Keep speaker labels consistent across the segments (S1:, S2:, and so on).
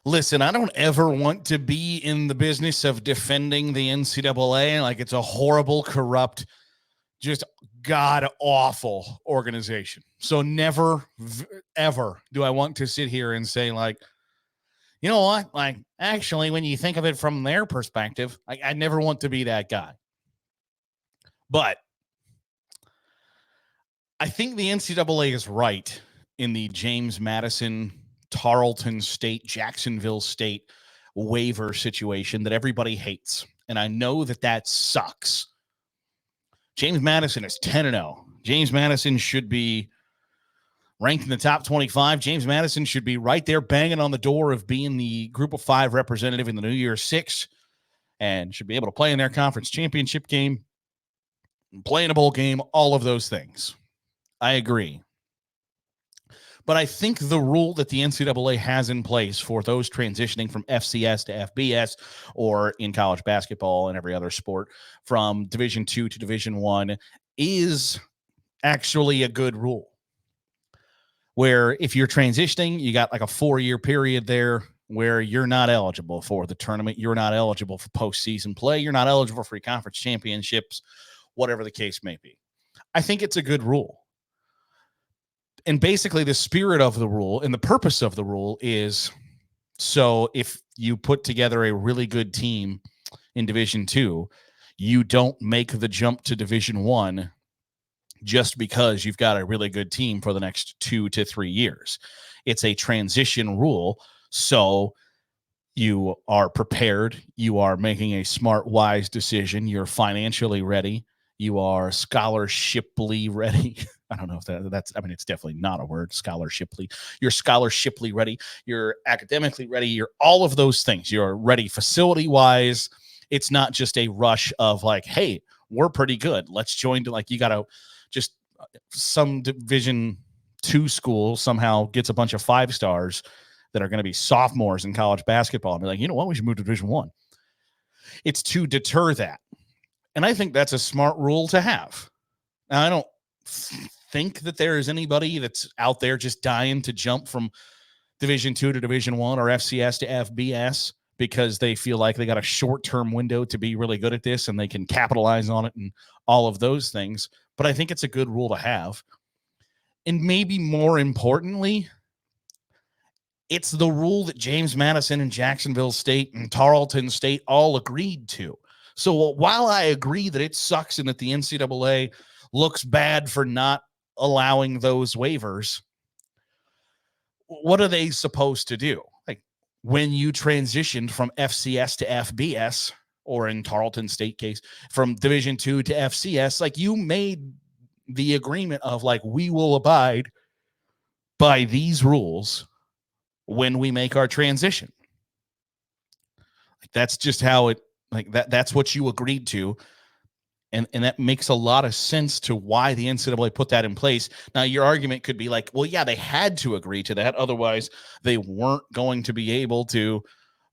S1: Listen, I don't ever want to be in the business of defending the NCAA. Like, it's a horrible, corrupt, just god awful organization. So never, ever do I want to sit here and say, like, you know what? Like, actually, when you think of it from their perspective, I never want to be that guy. But I think the NCAA is right in the James Madison, Tarleton State, Jacksonville State waiver situation that everybody hates. And I know that that sucks. James Madison is 10-0. James Madison should be ranked in the top 25. James Madison should be right there banging on the door of being the Group of 5 representative in the New Year's Six and should be able to play in their conference championship game, play in a bowl game, all of those things. I agree. But I think the rule that the NCAA has in place for those transitioning from FCS to FBS, or in college basketball and every other sport from Division II to Division I, is actually a good rule. Where if you're transitioning, you got like a 4-year period there where you're not eligible for the tournament, you're not eligible for postseason play, you're not eligible for conference championships, whatever the case may be. I think it's a good rule. And basically the spirit of the rule and the purpose of the rule is, so if you put together a really good team in Division II, you don't make the jump to Division I just because you've got a really good team for the next 2 to 3 years. It's a transition rule. So you are prepared. You are making a smart, wise decision. You're financially ready. You are scholarshiply ready. I don't know if that's, I mean, it's definitely not a word, scholarshiply. You're scholarshiply ready. You're academically ready. You're all of those things. You're ready facility-wise. It's not just a rush of like, hey, we're pretty good. Let's join to, like, you got to just some Division II school somehow gets a bunch of 5 stars that are going to be sophomores in college basketball and be like, you know what, we should move to Division I. It's to deter that. And I think that's a smart rule to have. Now, I don't think that there is anybody that's out there just dying to jump from Division II to Division I or FCS to FBS because they feel like they got a short-term window to be really good at this and they can capitalize on it and all of those things. But I think it's a good rule to have. And maybe more importantly, it's the rule that James Madison and Jacksonville State and Tarleton State all agreed to. So while I agree that it sucks and that the NCAA looks bad for not allowing those waivers, what are they supposed to do? Like, when you transitioned from FCS to FBS, or in Tarleton State case, from Division II to FCS, like, you made the agreement of like, we will abide by these rules when we make our transition. Like, that's just how it, like, that's what you agreed to. And that makes a lot of sense to why the NCAA put that in place. Now, your argument could be like, well, yeah, they had to agree to that. Otherwise, they weren't going to be able to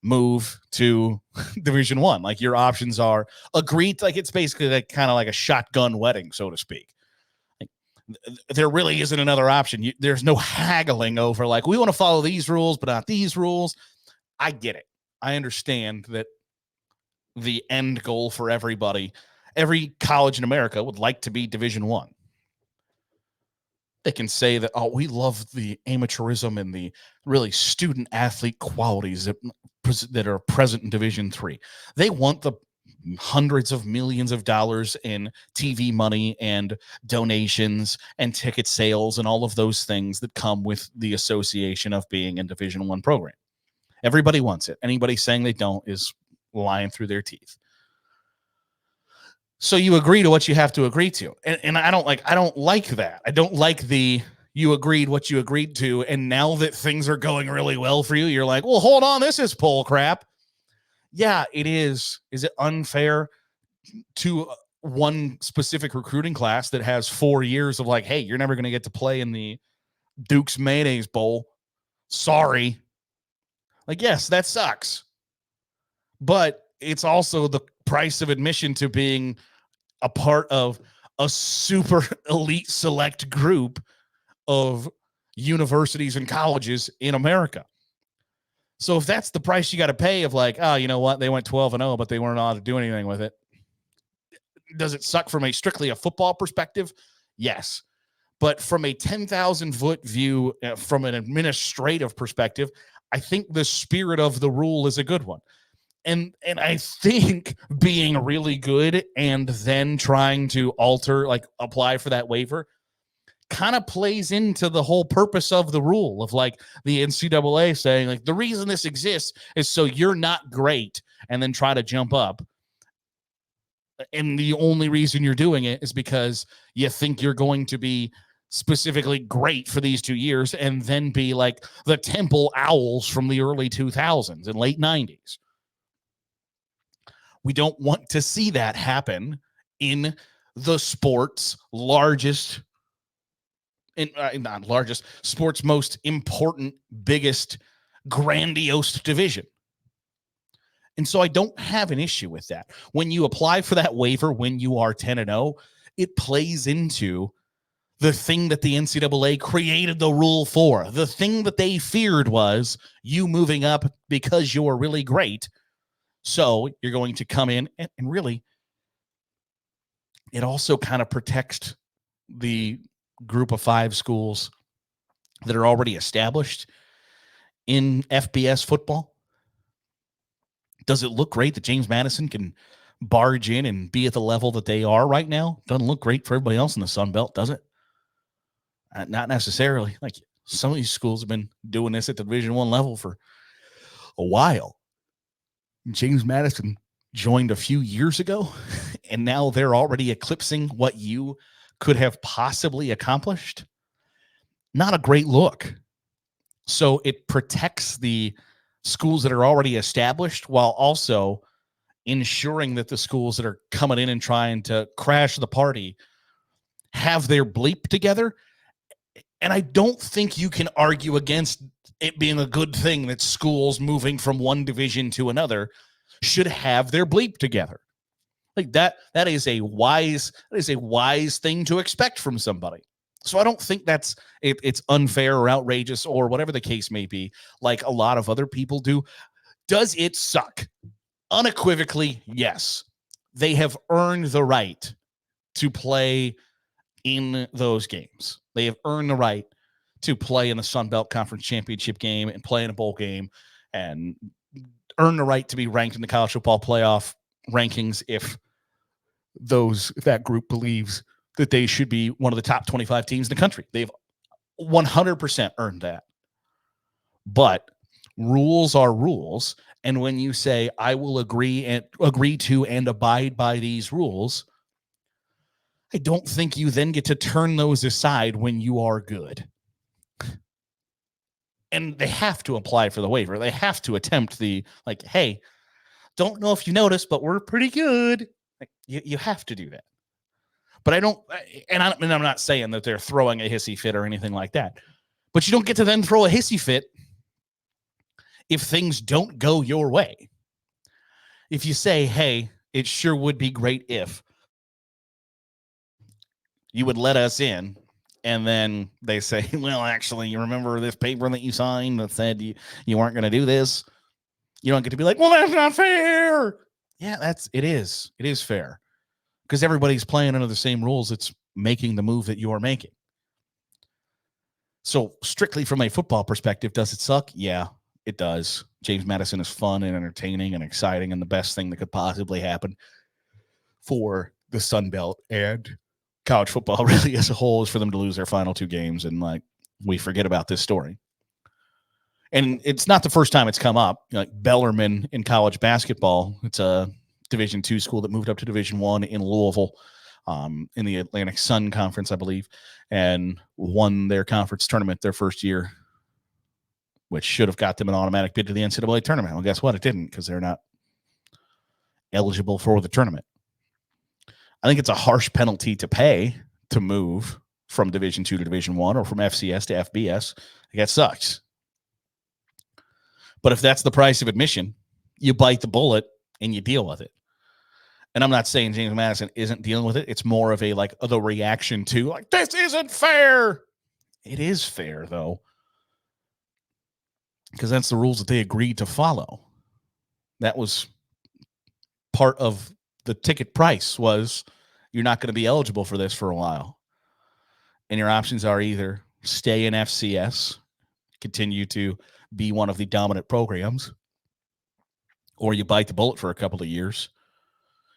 S1: move to Division I. Like, your options are agreed. Like, it's basically like kind of like a shotgun wedding, so to speak. Like, there really isn't another option. There's no haggling over like, we want to follow these rules, but not these rules. I get it. I understand that the end goal for everybody, every college in America would like to be Division I. They can say that, oh, we love the amateurism and the really student athlete qualities that are present in Division III. They want the hundreds of millions of dollars in TV money and donations and ticket sales and all of those things that come with the association of being in Division I program. Everybody wants it. Anybody saying they don't is lying through their teeth. So you agree to what you have to agree to. And I don't like that. I don't like the, you agreed what you agreed to. And now that things are going really well for you, you're like, well, hold on, this is bull crap. Yeah, it is. Is it unfair to one specific recruiting class that has 4 years of like, hey, you're never going to get to play in the Duke's Mayonnaise Bowl? Sorry. Like, yes, that sucks. But it's also the price of admission to being a part of a super elite select group of universities and colleges in America. So if that's the price you got to pay of like, oh, you know what? They went 12-0, but they weren't allowed to do anything with it. Does it suck from a strictly a football perspective? Yes. But from a 10,000-foot view, from an administrative perspective, I think the spirit of the rule is a good one. And I think being really good and then trying to alter, like apply for that waiver, kind of plays into the whole purpose of the rule of like the NCAA saying like the reason this exists is so you're not great and then try to jump up. And the only reason you're doing it is because you think you're going to be specifically great for these 2 years and then be like the Temple Owls from the early 2000s and late 90s. We don't want to see that happen in the sport's largest, not largest, sport's most important, biggest, grandiose division. And so I don't have an issue with that. When you apply for that waiver, when you are 10-0, it plays into the thing that the NCAA created the rule for. The thing that they feared was you moving up because you're really great. So you're going to come in and really, it also kind of protects the group of 5 schools that are already established in FBS football. Does it look great that James Madison can barge in and be at the level that they are right now? Doesn't look great for everybody else in the Sun Belt, does it? Not necessarily. Like some of these schools have been doing this at the Division I level for a while. James Madison joined a few years ago, and now they're already eclipsing what you could have possibly accomplished. Not a great look. So it protects the schools that are already established while also ensuring that the schools that are coming in and trying to crash the party have their bleep together. And I don't think you can argue against it being a good thing that schools moving from one division to another should have their bleep together. Like that is a wise thing to expect from somebody. So I don't think it's unfair or outrageous or whatever the case may be, like a lot of other people do. Does it suck? Unequivocally, yes. They have earned the right to play in those games. They have earned the right to play in the Sun Belt Conference Championship game and play in a bowl game and earn the right to be ranked in the college football playoff rankings if that group believes that they should be one of the top 25 teams in the country. They've 100% earned that. But rules are rules. And when you say, I will agree to and abide by these rules, I don't think you then get to turn those aside when you are good. And they have to apply for the waiver. They have to attempt the, like, hey, don't know if you noticed, but we're pretty good. Like, you have to do that. But I'm not saying that they're throwing a hissy fit or anything like that. But you don't get to then throw a hissy fit if things don't go your way. If you say, hey, it sure would be great if you would let us in, and then they say, well, actually, you remember this paper that you signed that said you weren't going to do this? You don't get to be like, well, that's not fair. Yeah, it is. It is fair. Because everybody's playing under the same rules. It's making the move that you are making. So strictly from a football perspective, does it suck? Yeah, it does. James Madison is fun and entertaining and exciting and the best thing that could possibly happen for the Sun Belt and college football really as a whole is for them to lose their final 2 games and like we forget about this story. And it's not the first time it's come up. Like Bellarmine in college basketball, it's a Division II school that moved up to Division I in Louisville, in the Atlantic Sun Conference, I believe, and won their conference tournament their first year, which should have got them an automatic bid to the NCAA tournament. Well, guess what? It didn't because they're not eligible for the tournament. I think it's a harsh penalty to pay to move from Division II to Division I or from FCS to FBS. That sucks. But if that's the price of admission, you bite the bullet and you deal with it. And I'm not saying James Madison isn't dealing with it. It's more of the reaction to like, this isn't fair. It is fair though. because that's the rules that they agreed to follow. That was part of the ticket price, was you're not going to be eligible for this for a while. And your options are either stay in FCS, continue to be one of the dominant programs, or you bite the bullet for a couple of years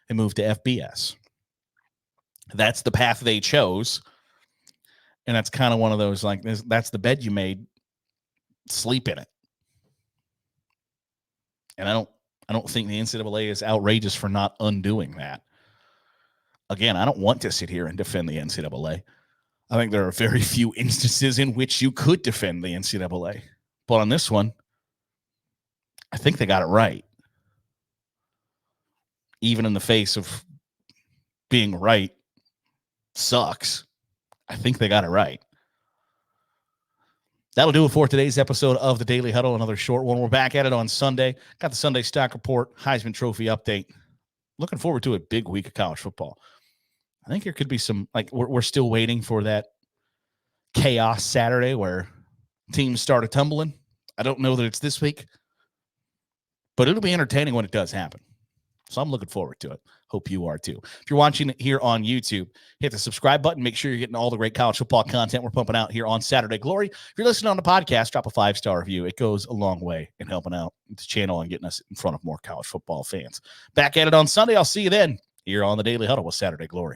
S1: and move to FBS. That's the path they chose. And that's kind of one of those, like, that's the bed you made. Sleep in it. And I don't think the NCAA is outrageous for not undoing that. Again, I don't want to sit here and defend the NCAA. I think there are very few instances in which you could defend the NCAA. But on this one, I think they got it right. Even in the face of being right sucks, I think they got it right. That'll do it for today's episode of the Daily Huddle. Another short one. We're back at it on Sunday. Got the Sunday stock report, Heisman Trophy update. Looking forward to a big week of college football. I think there could be some, like, we're still waiting for that chaos Saturday where teams start tumbling. I don't know that it's this week, but it'll be entertaining when it does happen. So I'm looking forward to it. Hope you are too. If you're watching it here on YouTube, hit the subscribe button. Make sure you're getting all the great college football content we're pumping out here on Saturday Glory. If you're listening on the podcast, drop a 5-star review. It goes a long way in helping out the channel and getting us in front of more college football fans. Back at it on Sunday. I'll see you then here on the Daily Huddle with Saturday Glory.